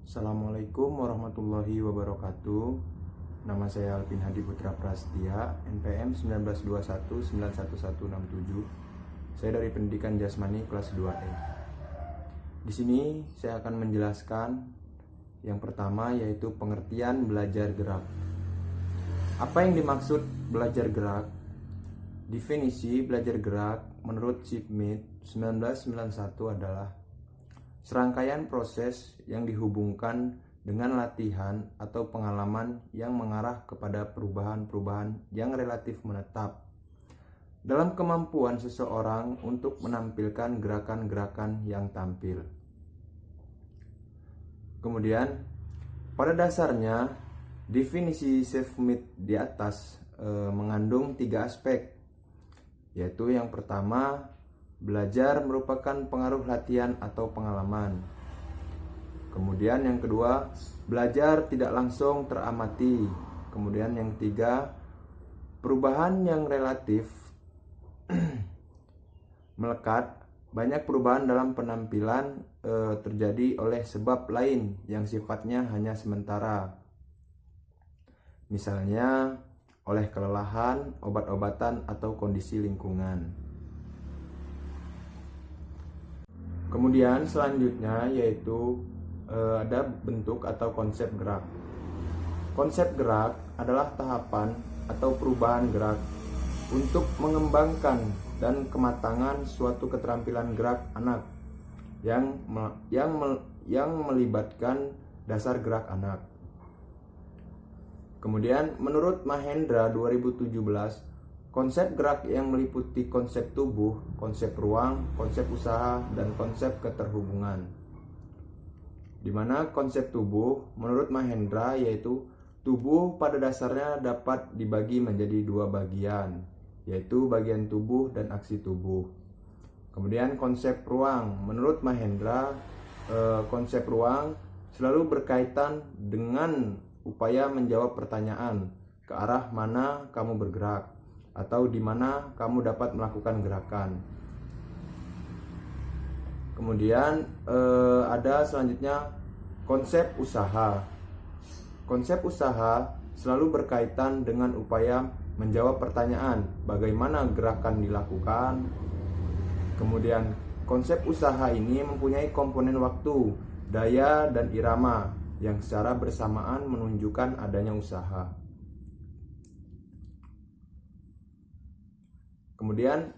Assalamualaikum warahmatullahi wabarakatuh. Nama saya Alvin Hadi Putra Prastia, NPM 1921911167. Saya dari Pendidikan Jasmani kelas 2E. Di sini saya akan menjelaskan yang pertama, yaitu pengertian belajar gerak. Apa yang dimaksud belajar gerak? Definisi belajar gerak menurut Schmidt 1991 adalah serangkaian proses yang dihubungkan dengan latihan atau pengalaman yang mengarah kepada perubahan-perubahan yang relatif menetap dalam kemampuan seseorang untuk menampilkan gerakan-gerakan yang tampil. Kemudian, pada dasarnya, definisi Schmidt di atas mengandung 3 aspek, yaitu yang pertama, belajar merupakan pengaruh latihan atau pengalaman. Kemudian yang kedua, belajar tidak langsung teramati. Kemudian yang ketiga, perubahan yang relatif melekat. Banyak perubahan dalam penampilan terjadi oleh sebab lain yang sifatnya hanya sementara. Misalnya oleh kelelahan, obat-obatan, atau kondisi lingkungan. Kemudian selanjutnya yaitu ada bentuk atau konsep gerak. Konsep gerak adalah tahapan atau perubahan gerak untuk mengembangkan dan kematangan suatu keterampilan gerak anak yang melibatkan dasar gerak anak. Kemudian menurut Mahendra 2017, konsep gerak yang meliputi konsep tubuh, konsep ruang, konsep usaha, dan konsep keterhubungan. Di mana konsep tubuh menurut Mahendra yaitu tubuh pada dasarnya dapat dibagi menjadi 2 bagian, yaitu bagian tubuh dan aksi tubuh. Kemudian konsep ruang menurut Mahendra, konsep ruang selalu berkaitan dengan upaya menjawab pertanyaan ke arah mana kamu bergerak atau di mana kamu dapat melakukan gerakan. Kemudian ada selanjutnya konsep usaha. Konsep usaha selalu berkaitan dengan upaya menjawab pertanyaan bagaimana gerakan dilakukan. Kemudian konsep usaha ini mempunyai komponen waktu, daya, dan irama yang secara bersamaan menunjukkan adanya usaha. Kemudian,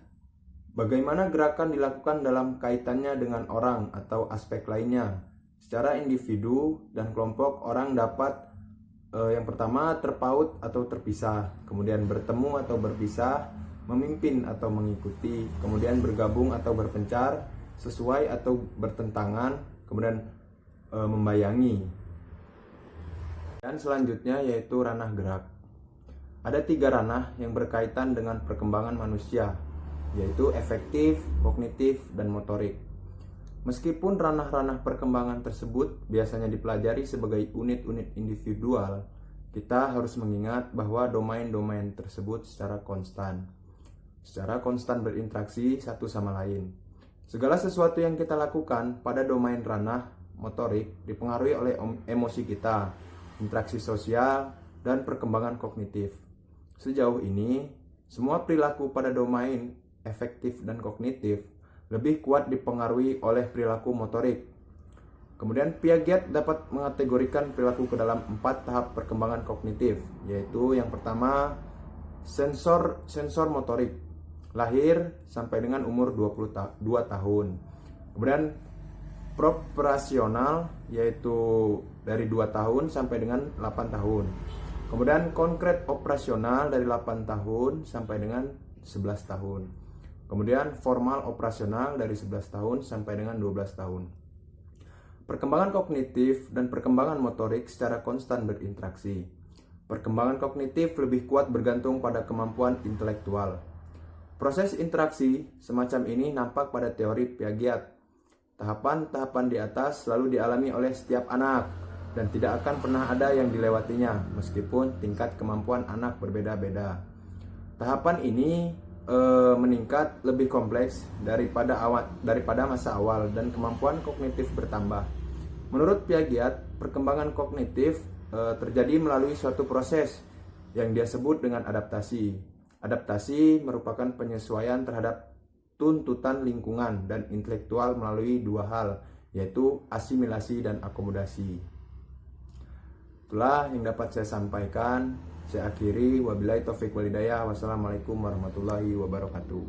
bagaimana gerakan dilakukan dalam kaitannya dengan orang atau aspek lainnya. Secara individu dan kelompok, orang dapat yang pertama terpaut atau terpisah, kemudian bertemu atau berpisah, memimpin atau mengikuti, kemudian bergabung atau berpencar, sesuai atau bertentangan, kemudian membayangi. Dan selanjutnya yaitu ranah gerak. Ada 3 ranah yang berkaitan dengan perkembangan manusia, yaitu efektif, kognitif, dan motorik. Meskipun ranah-ranah perkembangan tersebut biasanya dipelajari sebagai unit-unit individual, kita harus mengingat bahwa domain-domain tersebut secara konstan berinteraksi satu sama lain. Segala sesuatu yang kita lakukan pada domain ranah motorik dipengaruhi oleh emosi kita, interaksi sosial, dan perkembangan kognitif. Sejauh ini, semua perilaku pada domain efektif dan kognitif lebih kuat dipengaruhi oleh perilaku motorik. Kemudian Piaget dapat mengategorikan perilaku ke dalam 4 tahap perkembangan kognitif, yaitu yang pertama sensor motorik, lahir sampai dengan umur 22 tahun. Kemudian prooperasional, yaitu dari 2 tahun sampai dengan 8 tahun. Kemudian konkret operasional dari 8 tahun sampai dengan 11 tahun. Kemudian formal operasional dari 11 tahun sampai dengan 12 tahun. Perkembangan kognitif dan perkembangan motorik secara konstan berinteraksi. Perkembangan kognitif lebih kuat bergantung pada kemampuan intelektual. Proses interaksi semacam ini nampak pada teori Piaget. Tahapan-tahapan di atas selalu dialami oleh setiap anak dan tidak akan pernah ada yang dilewatinya meskipun tingkat kemampuan anak berbeda-beda. Tahapan ini meningkat lebih kompleks daripada masa awal dan kemampuan kognitif bertambah. Menurut Piaget, perkembangan kognitif terjadi melalui suatu proses yang dia sebut dengan adaptasi. Adaptasi merupakan penyesuaian terhadap tuntutan lingkungan dan intelektual melalui dua hal, yaitu asimilasi dan akomodasi. Itulah yang dapat saya sampaikan. Saya akhiri, wabillahi taufiq walhidayah. Wassalamualaikum warahmatullahi wabarakatuh.